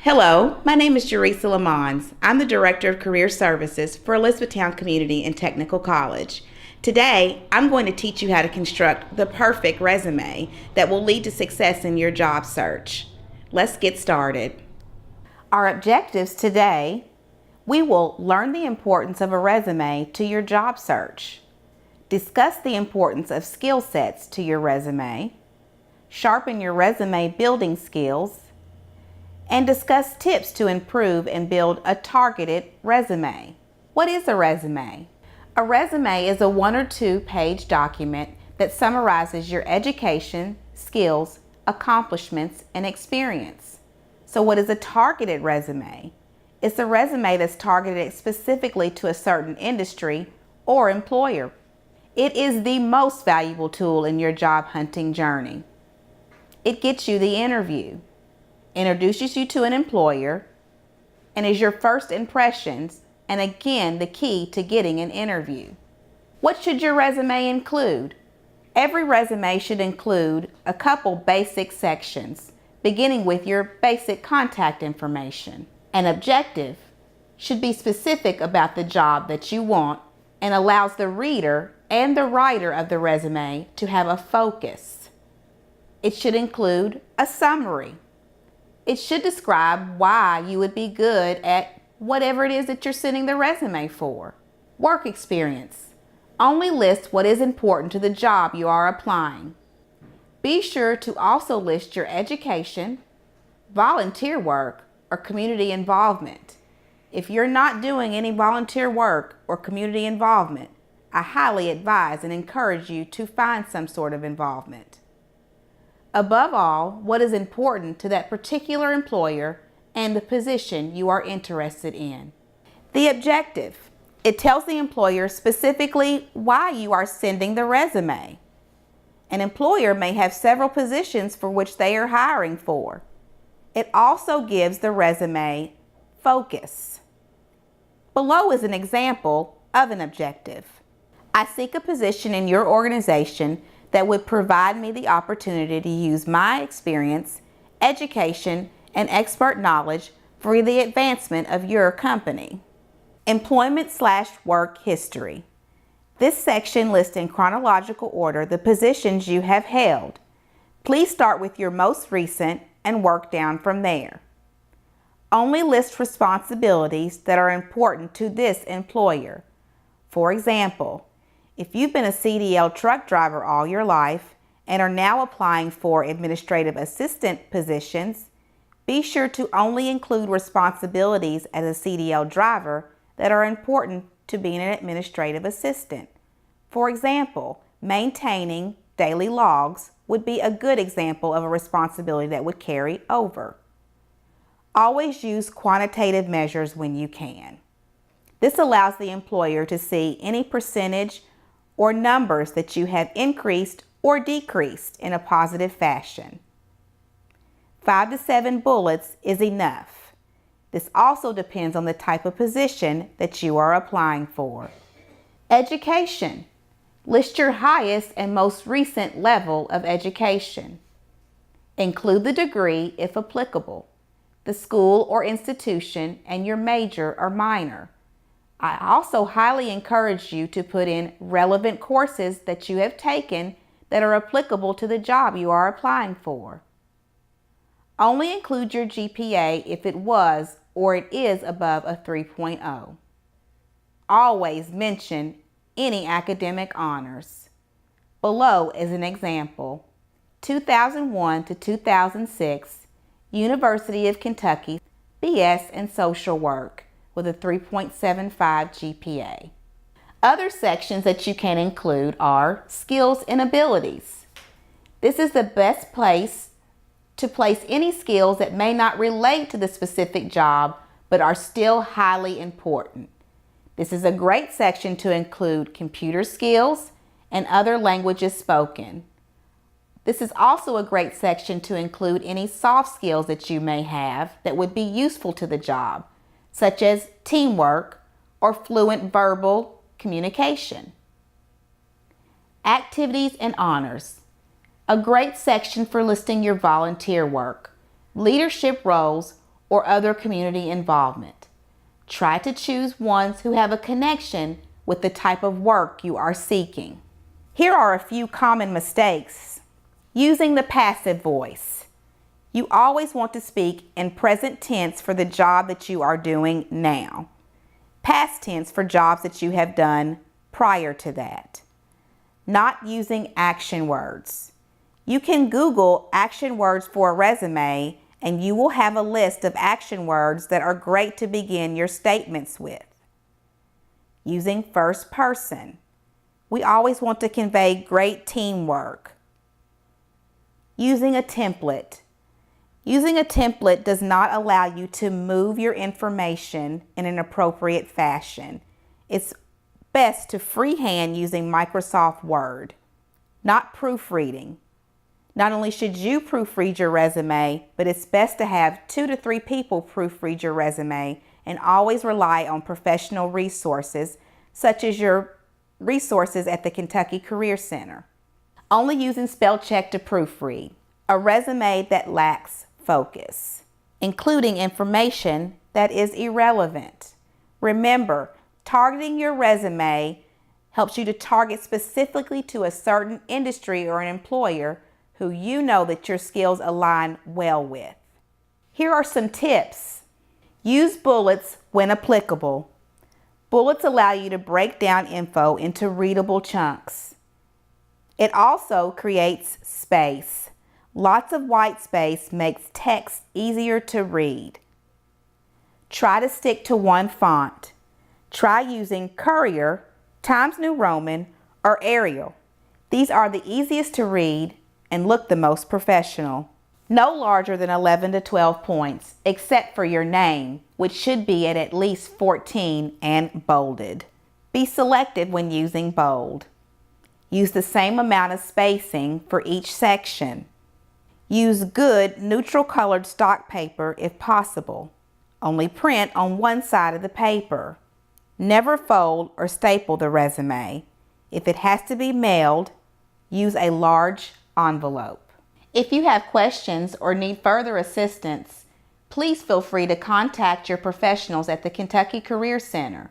Hello, my name is Jerisa Lamons. I'm the Director of Career Services for Elizabethtown Community and Technical College. Today, I'm going to teach you how to construct the perfect resume that will lead to success in your job search. Let's get started. Our objectives today: we will learn the importance of a resume to your job search, discuss the importance of skill sets to your resume, sharpen your resume building skills, and discuss tips to improve and build a targeted resume. What is a resume? A resume is a 1 or 2 page document that summarizes your education, skills, accomplishments, and experience. So what is a targeted resume? It's a resume that's targeted specifically to a certain industry or employer. It is the most valuable tool in your job hunting journey. It gets you the interview, introduces you to an employer, and is your first impressions, and again, the key to getting an interview. What should your resume include? Every resume should include a couple basic sections, beginning with your basic contact information. An objective should be specific about the job that you want and allows the reader and the writer of the resume to have a focus. It should include a summary. It should describe why you would be good at whatever it is that you're sending the resume for. Work experience. Only list what is important to the job you are applying. Be sure to also list your education, volunteer work, or community involvement. If you're not doing any volunteer work or community involvement, I highly advise and encourage you to find some sort of involvement. Above all, what is important to that particular employer and the position you are interested in. The objective. It tells the employer specifically why you are sending the resume. An employer may have several positions for which they are hiring for. It also gives the resume focus. Below is an example of an objective. I seek a position in your organization that would provide me the opportunity to use my experience, education, and expert knowledge for the advancement of your company. Employment/work history. This section lists in chronological order the positions you have held. Please start with your most recent and work down from there. Only list responsibilities that are important to this employer. For example, if you've been a CDL truck driver all your life and are now applying for administrative assistant positions, be sure to only include responsibilities as a CDL driver that are important to being an administrative assistant. For example, maintaining daily logs would be a good example of a responsibility that would carry over. Always use quantitative measures when you can. This allows the employer to see any percentage or numbers that you have increased or decreased in a positive fashion. 5 to 7 bullets is enough. This also depends on the type of position that you are applying for. Education. List your highest and most recent level of education. Include the degree if applicable, the school or institution, and your major or minor. I also highly encourage you to put in relevant courses that you have taken that are applicable to the job you are applying for. Only include your GPA if it was or it is above a 3.0. Always mention any academic honors. Below is an example. 2001 to 2006, University of Kentucky, BS in Social Work, with a 3.75 GPA. Other sections that you can include are skills and abilities. This is the best place to place any skills that may not relate to the specific job but are still highly important. This is a great section to include computer skills and other languages spoken. This is also a great section to include any soft skills that you may have that would be useful to the job, such as teamwork or fluent verbal communication. Activities and honors. A great section for listing your volunteer work, leadership roles, or other community involvement. Try to choose ones who have a connection with the type of work you are seeking. Here are a few common mistakes. Using the passive voice. You always want to speak in present tense for the job that you are doing now. Past tense for jobs that you have done prior to that. Not using action words. You can Google action words for a resume and you will have a list of action words that are great to begin your statements with. Using first person. We always want to convey great teamwork. Using a template. Using a template does not allow you to move your information in an appropriate fashion. It's best to freehand using Microsoft Word. Not proofreading. Not only should you proofread your resume, but it's best to have 2 to 3 people proofread your resume, and always rely on professional resources such as your resources at the Kentucky Career Center. Only using spell check to proofread. A resume that lacks focus, including information that is irrelevant. Remember, targeting your resume helps you to target specifically to a certain industry or an employer who you know that your skills align well with. Here are some tips. Use bullets when applicable. Bullets allow you to break down info into readable chunks. It also creates space. Lots of white space makes text easier to read. Try to stick to one font. Try using Courier, Times New Roman, or Arial. These are the easiest to read and look the most professional. No larger than 11 to 12 points, except for your name, which should be at least 14 and bolded. Be selective when using bold. Use the same amount of spacing for each section. Use good neutral colored stock paper if possible. Only print on one side of the paper. Never fold or staple the resume. If it has to be mailed, use a large envelope. If you have questions or need further assistance, please feel free to contact your professionals at the Kentucky Career Center.